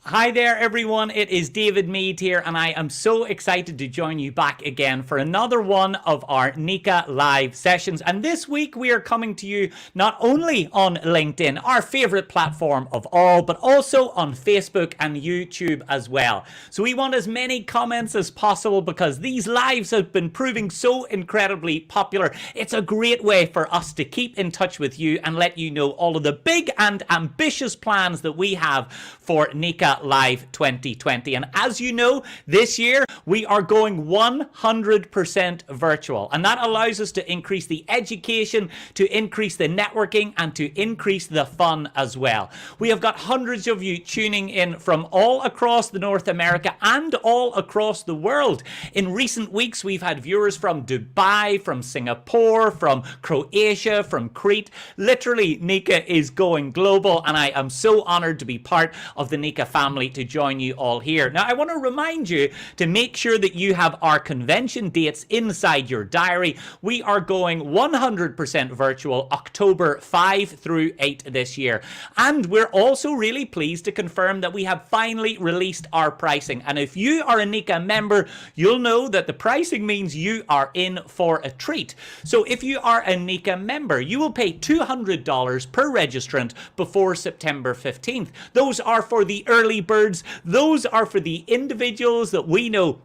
Hi there, everyone. It is David Mead here, and I am so excited to join you back again for another one of our Neca live sessions. And this week, we are coming to you not only on LinkedIn, our favorite platform of all, but also on Facebook and YouTube as well. So we want as many comments as possible because these lives have been proving so incredibly popular. It's a great way for us to keep in touch with you and let you know all of the big and ambitious plans that we have for Neca Live 2020. And as you know, this year we are going 100% virtual, and that allows us to increase the education, to increase the networking, and to increase the fun as well. We have got hundreds of you tuning in from all across the North America and all across the world. In recent weeks, we've had viewers from Dubai, from Singapore, from Croatia, from Crete. Literally, Neca is going global, and I am so honored to be part of the Neca family to join you all here. Now, I want to remind you to make sure that you have our convention dates inside your diary. We are going 100% virtual October 5 through 8 this year. And we're also really pleased to confirm that we have finally released our pricing. And if you are a Neca member, you'll know that the pricing means you are in for a treat. So if you are a Neca member, you will pay $200 per registrant before September 15th. Those are for the early birds. Those are for the individuals that we know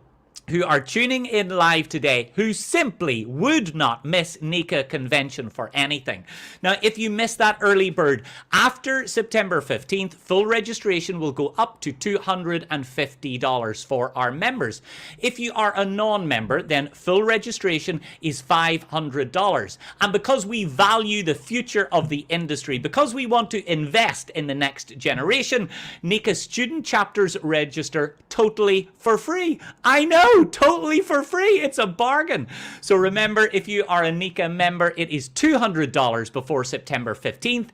who are tuning in live today, who simply would not miss Neca Convention for anything. Now, if you miss that early bird, after September 15th, full registration will go up to $250 for our members. If you are a non-member, then full registration is $500. And because we value the future of the industry, because we want to invest in the next generation, Neca student chapters register totally for free. I know! Totally for free. It's a bargain. So remember, if you are a Neca member, it is $200 before September 15th.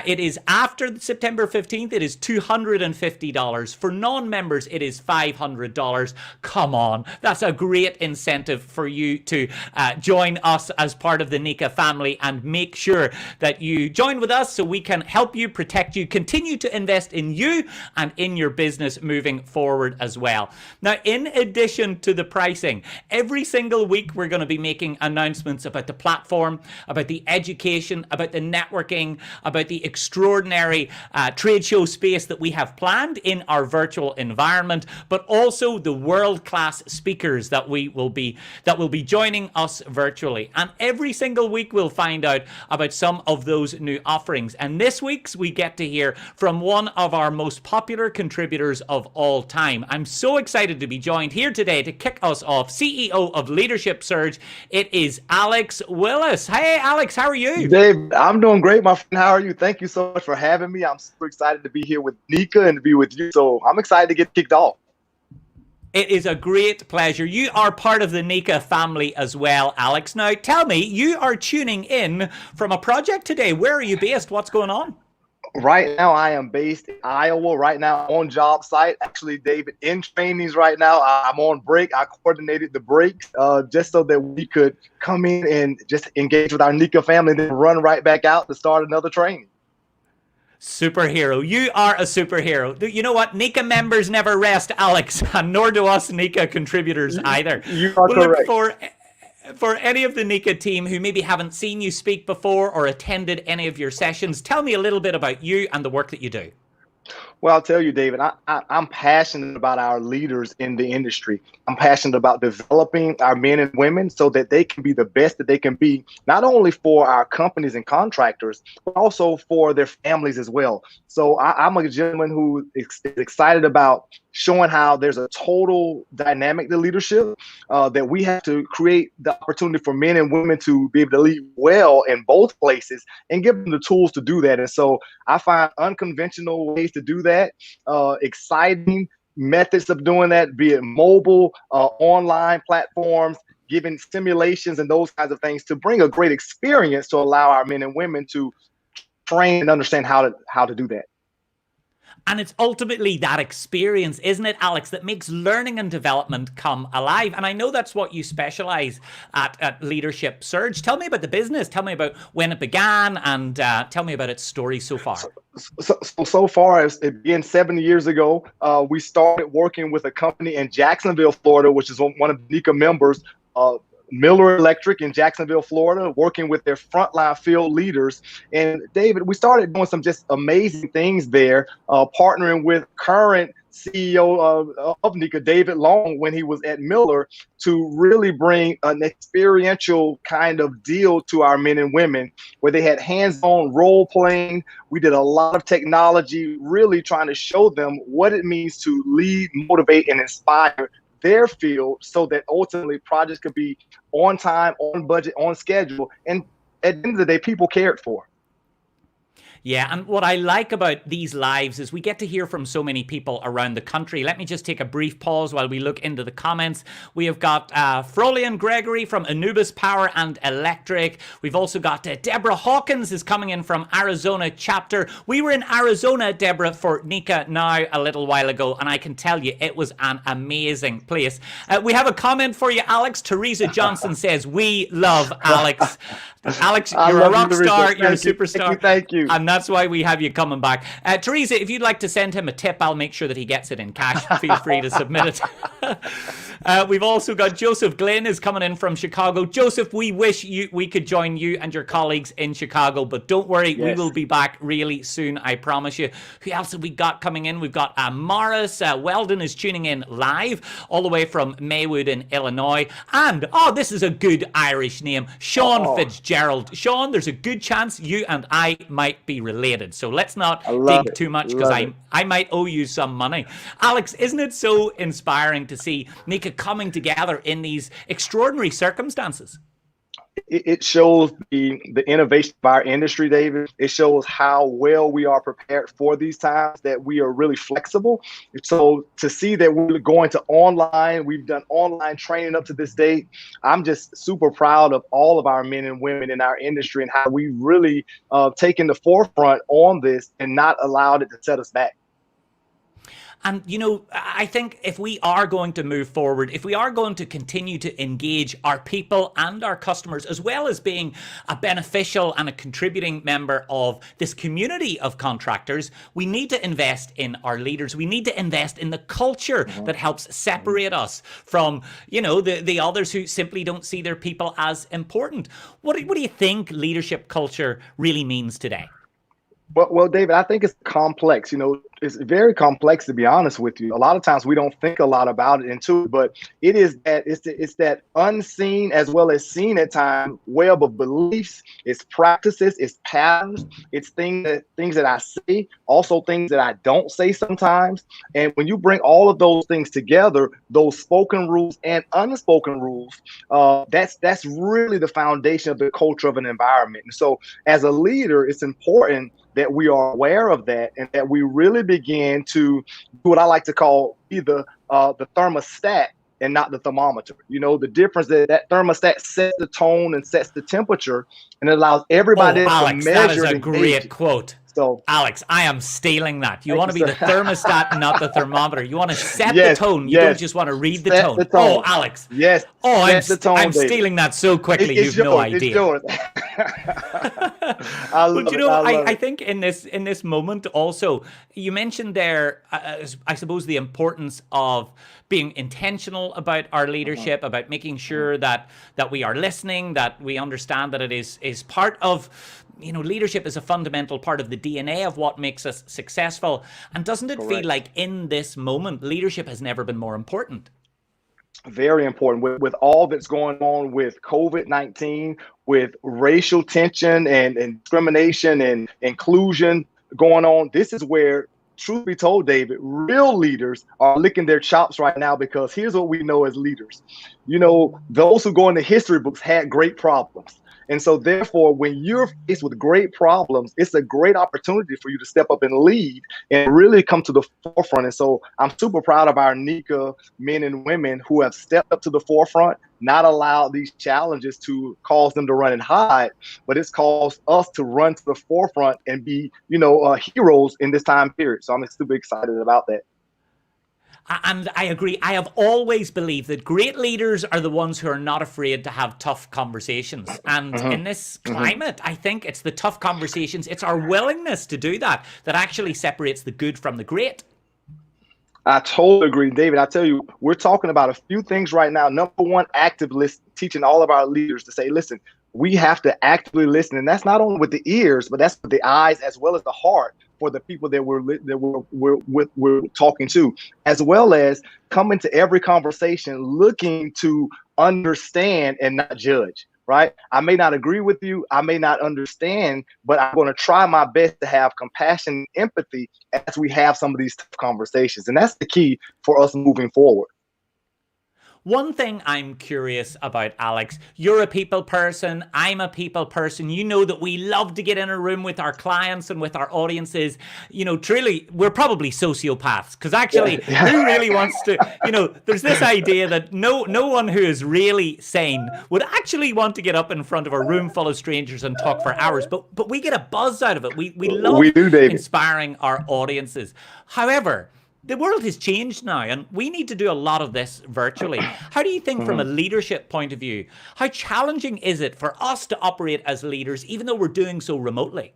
It is after September 15th, it is $250. For non-members, it is $500. Come on. That's a great incentive for you to join us as part of the Neca family and make sure that you join with us so we can help you, protect you, continue to invest in you and in your business moving forward as well. Now, in addition to the pricing, every single week we're going to be making announcements about the platform, about the education, about the networking, about the extraordinary trade show space that we have planned in our virtual environment, but also the world-class speakers that will be joining us virtually. And every single week we'll find out about some of those new offerings. And this week's we get to hear from one of our most popular contributors of all time. I'm so excited to be joined here today to kick us off, CEO of Leadership Surge. It is Alex Willis. Hey, Alex, how are you? Dave, I'm doing great, my friend. How are you? Thank you so much for having me. I'm super excited to be here with Neca and to be with you. So I'm excited to get kicked off. It is a great pleasure. You are part of the Neca family as well, Alex. Now, tell me, you are tuning in from a project today. Where are you based? What's going on? Right now, I am based in Iowa. Right now, on job site. Actually, David, in trainings right now. I'm on break. I coordinated the breaks just so that we could come in and just engage with our Neca family and then run right back out to start another training. Superhero. You are a superhero. You know what? Neca members never rest, Alex, and nor do us Neca contributors either. You are correct. For any of the Neca team who maybe haven't seen you speak before or attended any of your sessions, tell me a little bit about you and the work that you do. Well, I'll tell you, David, I'm passionate about our leaders in the industry. I'm passionate about developing our men and women so that they can be the best that they can be, not only for our companies and contractors, but also for their families as well. So I'm a gentleman who is excited about showing how there's a total dynamic to leadership, that we have to create the opportunity for men and women to be able to lead well in both places and give them the tools to do that. And so I find unconventional ways to do that, exciting methods of doing that, be it mobile, online platforms, giving simulations and those kinds of things to bring a great experience to allow our men and women to train and understand how to do that. And it's ultimately that experience, isn't it, Alex, that makes learning and development come alive. And I know that's what you specialize at Leadership Surge. Tell me about the business. Tell me about when it began, and tell me about its story so far. So far as it began 7 years ago, we started working with a company in Jacksonville, Florida, which is one of the Neca members, Miller Electric in Jacksonville, Florida, working with their frontline field leaders. And David, we started doing some just amazing things there, partnering with current CEO of Neca, David Long, when he was at Miller, to really bring an experiential kind of deal to our men and women, where they had hands-on role playing. We did a lot of technology, really trying to show them what it means to lead, motivate, and inspire their field, so that ultimately projects could be on time, on budget, on schedule, and at the end of the day, people cared for. Yeah, and what I like about these lives is we get to hear from so many people around the country. Let me just take a brief pause while we look into the comments. We have got Frolian Gregory from Anubis Power and Electric. We've also got Deborah Hawkins is coming in from Arizona chapter. We were in Arizona, Deborah, for Neca Now a little while ago, and I can tell you it was an amazing place. We have a comment for you, Alex. Teresa Johnson says, "We love Alex." Alex, you're a rock star. You're a superstar. Thank you. And that's why we have you coming back. Teresa, if you'd like to send him a tip, I'll make sure that he gets it in cash. Feel free to submit it. We've also got Joseph Glynn is coming in from Chicago. Joseph, we wish we could join you and your colleagues in Chicago, but don't worry, we will be back really soon, I promise you. Who else have we got coming in? We've got Morris Weldon is tuning in live all the way from Maywood in Illinois. And, this is a good Irish name, Sean Fitzgerald. Sean, there's a good chance you and I might be related, so let's not dig too much, because I might owe you some money. Alex, isn't it so inspiring to see Neca coming together in these extraordinary circumstances? It shows the innovation of our industry, David. It shows how well we are prepared for these times, that we are really flexible. So to see that we're going to online, we've done online training up to this date. I'm just super proud of all of our men and women in our industry, and how we really taken the forefront on this and not allowed it to set us back. And, I think if we are going to move forward, if we are going to continue to engage our people and our customers, as well as being a beneficial and a contributing member of this community of contractors, we need to invest in our leaders. We need to invest in the culture that helps separate us from, the others who simply don't see their people as important. What do you think leadership culture really means today? Well, David, I think it's complex. It's very complex, to be honest with you. A lot of times we don't think a lot about it into it, but it is that it's that unseen as well as seen at times web of beliefs, it's practices, it's patterns, it's things that I say, also things that I don't say sometimes. And when you bring all of those things together, those spoken rules and unspoken rules, that's really the foundation of the culture of an environment. And so as a leader, it's important that we are aware of that, and that we really begin to do what I like to call be the thermostat and not the thermometer. The difference that thermostat sets the tone and sets the temperature, and it allows everybody Alex, to measure. That is a great quote. So, Alex, I am stealing that. You want to be the thermostat, not the thermometer. You want to set the tone. You don't just want to read the tone. Oh, Alex. Yes. Oh, I'm stealing that so quickly. You've no idea. It's yours. I think in this moment also, you mentioned there, I suppose, the importance of being intentional about our leadership, about making sure that we are listening, that we understand that it is part of, leadership is a fundamental part of the DNA of what makes us successful. And doesn't it feel like in this moment, leadership has never been more important? Very important. With all that's going on with COVID-19, with racial tension and discrimination and inclusion going on, this is where, truth be told, David, real leaders are licking their chops right now, because here's what we know as leaders. Those who go into history books had great problems. And so therefore, when you're faced with great problems, it's a great opportunity for you to step up and lead and really come to the forefront. And so I'm super proud of our NECA men and women who have stepped up to the forefront, not allowed these challenges to cause them to run and hide, but it's caused us to run to the forefront and be, heroes in this time period. So I'm super excited about that. And I agree. I have always believed that great leaders are the ones who are not afraid to have tough conversations. And in this climate, I think it's the tough conversations, it's our willingness to do that actually separates the good from the great. I totally agree, David. I tell you, we're talking about a few things right now. Number one, active listening, teaching all of our leaders to say, listen, we have to actively listen. And that's not only with the ears, but that's with the eyes as well as the heart for the people that we're talking to, as well as coming to every conversation looking to understand and not judge. Right? I may not agree with you. I may not understand, but I'm going to try my best to have compassion and empathy as we have some of these tough conversations. And that's the key for us moving forward. One thing I'm curious about, Alex, you're a people person, I'm a people person. You know that we love to get in a room with our clients and with our audiences. Truly, we're probably sociopaths because actually, who really wants to, there's this idea that no one who is really sane would actually want to get up in front of a room full of strangers and talk for hours. But we get a buzz out of it. We love inspiring our audiences. However, the world has changed now, and we need to do a lot of this virtually. How do you think, from a leadership point of view, how challenging is it for us to operate as leaders, even though we're doing so remotely?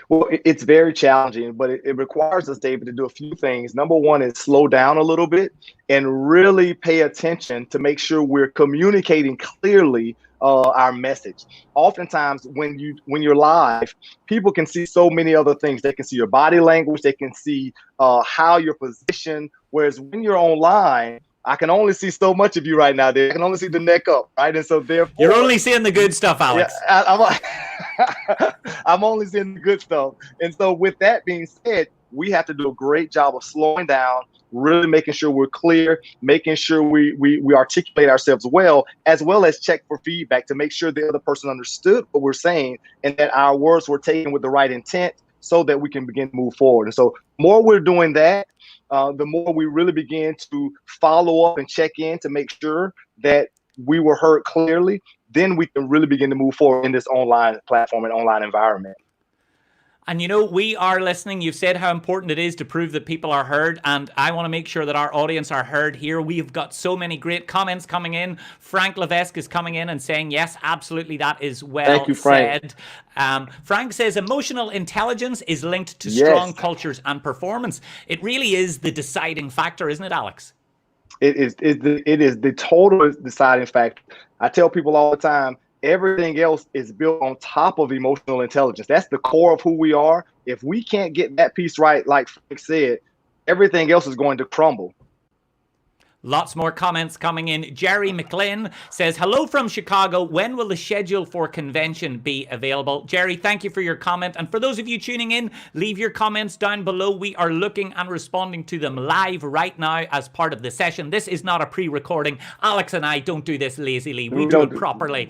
Well, it's very challenging, but it requires us, David, to do a few things. Number one is slow down a little bit and really pay attention to make sure we're communicating clearly our message. Oftentimes, when you're live, people can see so many other things. They can see your body language. They can see how you're positioned. Whereas when you're online, I can only see so much of you right now, Dave. I can only see the neck up, right? And so therefore, you're only seeing the good stuff, Alex. Yeah, I'm only seeing the good stuff. And so with that being said, we have to do a great job of slowing down, really making sure we're clear, making sure we articulate ourselves well as check for feedback to make sure the other person understood what we're saying and that our words were taken with the right intent so that we can begin to move forward. And so the more we're doing that, the more we really begin to follow up and check in to make sure that we were heard clearly, then we can really begin to move forward in this online platform and online environment. And we are listening. You've said how important it is to prove that people are heard. And I want to make sure that our audience are heard here. We've got so many great comments coming in. Frank Levesque is coming in and saying, yes, absolutely, that is well Thank you, Frank. said. Frank says emotional intelligence is linked to strong cultures and performance. It really is the deciding factor, isn't it, Alex? It is the total deciding factor. I tell people all the time, everything else is built on top of emotional intelligence. That's the core of who we are. If we can't get that piece right, like Frank said, everything else is going to crumble. Lots more comments coming in. Jerry McLean says, hello from Chicago. When will the schedule for convention be available? Jerry, thank you for your comment. And for those of you tuning in, leave your comments down below. We are looking and responding to them live right now as part of the session. This is not a pre-recording. Alex and I don't do this lazily. We do it properly.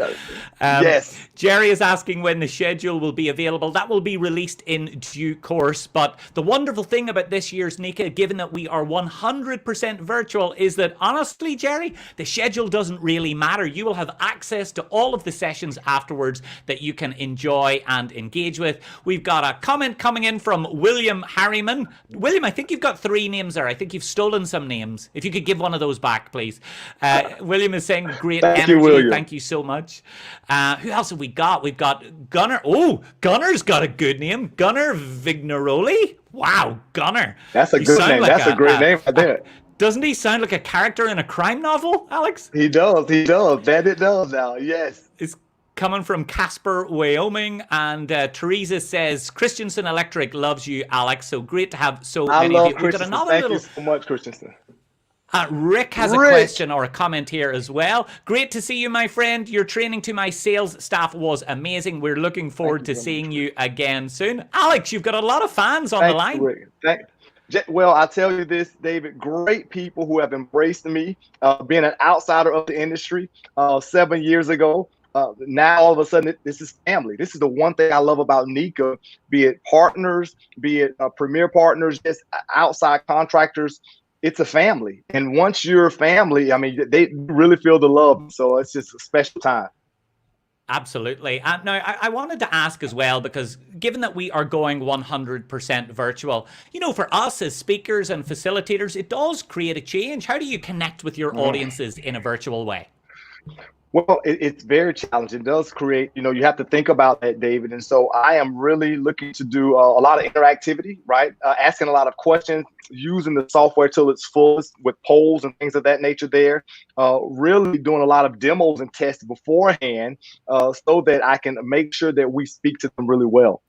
Yes. Jerry is asking when the schedule will be available. That will be released in due course. But the wonderful thing about this year's Neca, given that we are 100% virtual, is that honestly, Jerry, the schedule doesn't really matter. You will have access to all of the sessions afterwards that you can enjoy and engage with. We've got a comment coming in from William Harriman. William, I think you've got 3 names there. I think you've stolen some names. If you could give one of those back, please. William is saying great energy. You, William. Thank you so much. Who else have we got? We've got Gunnar. Oh, Gunnar's got a good name. Gunnar Vignaroli. Wow, Gunnar. That's a good name. That's a great name right there. Doesn't he sound like a character in a crime novel, Alex? He does. He does. That it does now. Yes. It's coming from Casper, Wyoming. And Teresa says, Christensen Electric loves you, Alex. So great to have so many of you. We've got another Thank you so much, Christensen. Rick has a question or a comment here as well. Great to see you, my friend. Your training to my sales staff was amazing. We're looking forward to seeing you again soon. Alex, you've got a lot of fans on the line. Well, I tell you this, David, great people who have embraced me, being an outsider of the industry 7 years ago. now all of a sudden this is family. This is the one thing I love about Neca, be it partners, be it premier partners, just outside contractors. It's a family, and once you're a family, I mean, they really feel the love. So it's just a special time. Absolutely. Now, I wanted to ask as well, because given that we are going 100% virtual, for us as speakers and facilitators, it does create a change. How do you connect with your audiences in a virtual way? Well, it's very challenging. It does create, you have to think about that, David. And so I am really looking to do a lot of interactivity, right? Asking a lot of questions, using the software till its fullest with polls and things of that nature there. Really doing a lot of demos and tests beforehand so that I can make sure that we speak to them really well.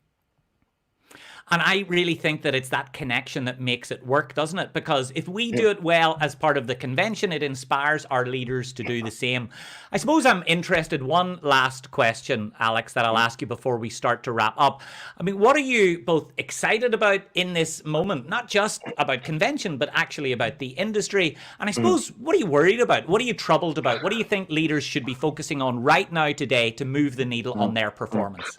And I really think that it's that connection that makes it work, doesn't it? Because if we do it well as part of the convention, it inspires our leaders to do the same. I suppose I'm interested, one last question, Alex, that I'll ask you before we start to wrap up. I mean, what are you both excited about in this moment? Not just about convention, but actually about the industry. And I suppose, what are you worried about? What are you troubled about? What do you think leaders should be focusing on right now today to move the needle on their performance?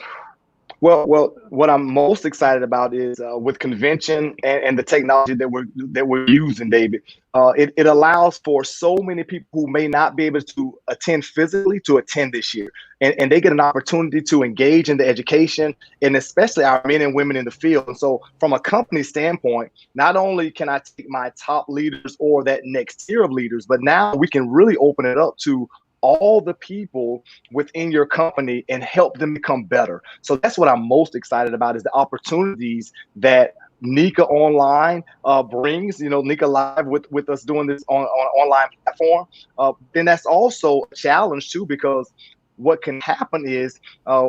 Well, what I'm most excited about is with convention and the technology that we're using, David. It allows for so many people who may not be able to attend physically to attend this year, and they get an opportunity to engage in the education, and especially our men and women in the field. And so, from a company standpoint, not only can I take my top leaders or that next tier of leaders, but now we can really open it up to all the people within your company and help them become better. So that's what I'm most excited about, is the opportunities that Neca Online brings, Neca Live with us doing this on online platform. Then that's also a challenge too, because what can happen is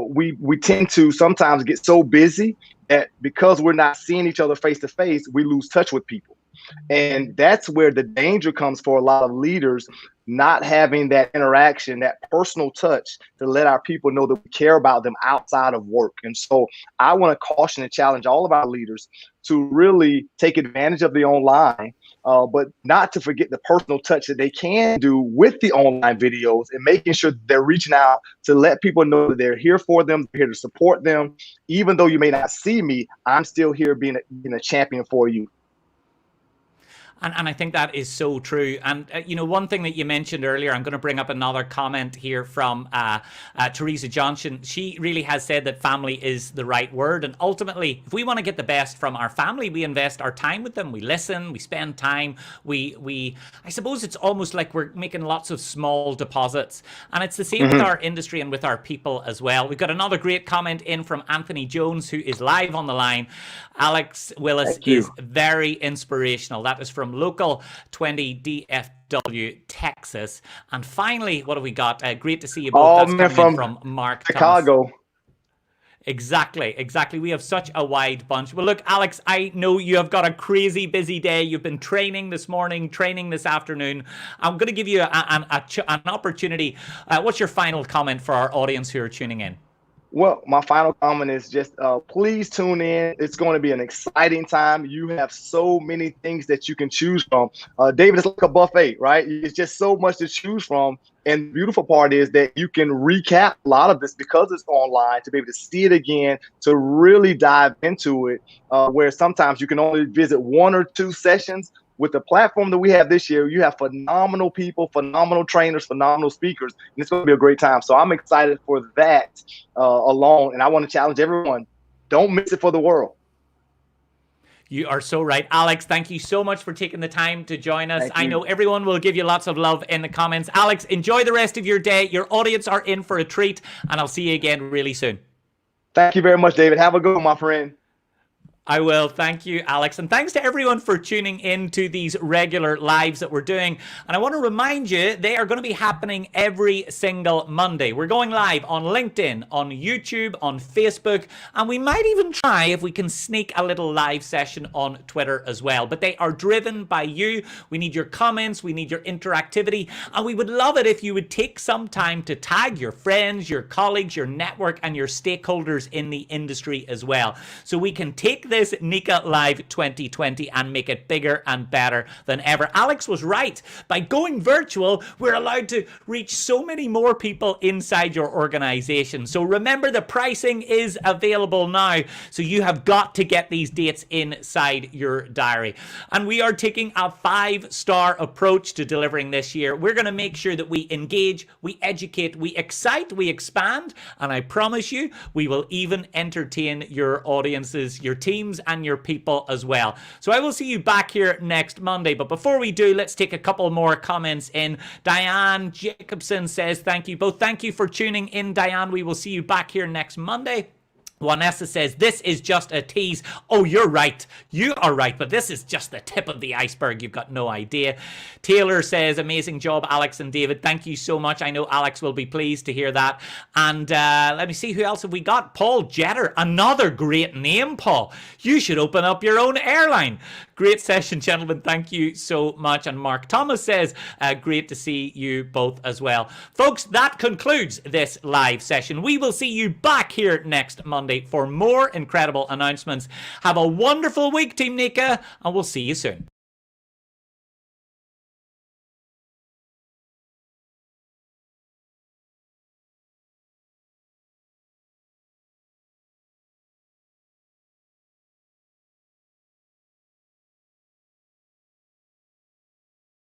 we tend to sometimes get so busy that because we're not seeing each other face to face, we lose touch with people. And that's where the danger comes for a lot of leaders, not having that interaction, that personal touch to let our people know that we care about them outside of work. And so I want to caution and challenge all of our leaders to really take advantage of the online, but not to forget the personal touch that they can do with the online videos, and making sure they're reaching out to let people know that they're here for them, they're here to support them. Even though you may not see me, I'm still here being a champion for you. And I think that is so true. And, one thing that you mentioned earlier, I'm going to bring up another comment here from Teresa Johnson. She really has said that family is the right word. And ultimately, if we want to get the best from our family, we invest our time with them. We listen, we spend time. I suppose it's almost like we're making lots of small deposits. And it's the same with our industry and with our people as well. We've got another great comment in from Anthony Jones, who is live on the line. Alex Willis is very inspirational. That is from Local 20 DFW, Texas. And finally, what have we got? Great to see you both. That's coming in from Mark Chicago. Thomas. Exactly. We have such a wide bunch. Well, look, Alex, I know you have got a crazy busy day. You've been training this morning, training this afternoon. I'm going to give you an opportunity. What's your final comment for our audience who are tuning in? Well, my final comment is just please tune in. It's going to be an exciting time. You have so many things that you can choose from. David, it's like a buffet, right? It's just so much to choose from. And the beautiful part is that you can recap a lot of this because it's online, to be able to see it again, to really dive into it, where sometimes you can only visit one or two sessions. With the platform that we have this year, you have phenomenal people, phenomenal trainers, phenomenal speakers, and it's going to be a great time. So I'm excited for that alone, and I want to challenge everyone. Don't miss it for the world. You are so right. Alex, thank you so much for taking the time to join us. I know everyone will give you lots of love in the comments. Alex, enjoy the rest of your day. Your audience are in for a treat, and I'll see you again really soon. Thank you very much, David. Have a good one, my friend. I will. Thank you, Alex. And thanks to everyone for tuning in to these regular lives that we're doing. And I want to remind you, they are going to be happening every single Monday. We're going live on LinkedIn, on YouTube, on Facebook, and we might even try if we can sneak a little live session on Twitter as well. But they are driven by you. We need your comments. We need your interactivity. And we would love it if you would take some time to tag your friends, your colleagues, your network, and your stakeholders in the industry as well. So we can take this this Neca Live 2020 and make it bigger and better than ever. Alex was right. By going virtual, we're allowed to reach so many more people inside your organization. So remember, the pricing is available now. So you have got to get these dates inside your diary. And we are taking a 5-star approach to delivering this year. We're going to make sure that we engage, we educate, we excite, we expand, and I promise you, we will even entertain your audiences, your teams, and your people as well. So I will see you back here next Monday. But before we do, let's take a couple more comments in. Diane Jacobson says, thank you both. Thank you for tuning in, Diane. We will see you back here next Monday. Vanessa says, this is just a tease. Oh, you're right. You are right. But this is just the tip of the iceberg. You've got no idea. Taylor says, amazing job, Alex and David. Thank you so much. I know Alex will be pleased to hear that. And let me see, who else have we got? Paul Jetter. Another great name, Paul. You should open up your own airline. Great session, gentlemen. Thank you so much. And Mark Thomas says, great to see you both as well. Folks, that concludes this live session. We will see you back here next Monday for more incredible announcements. Have a wonderful week, Team Neca, and we'll see you soon.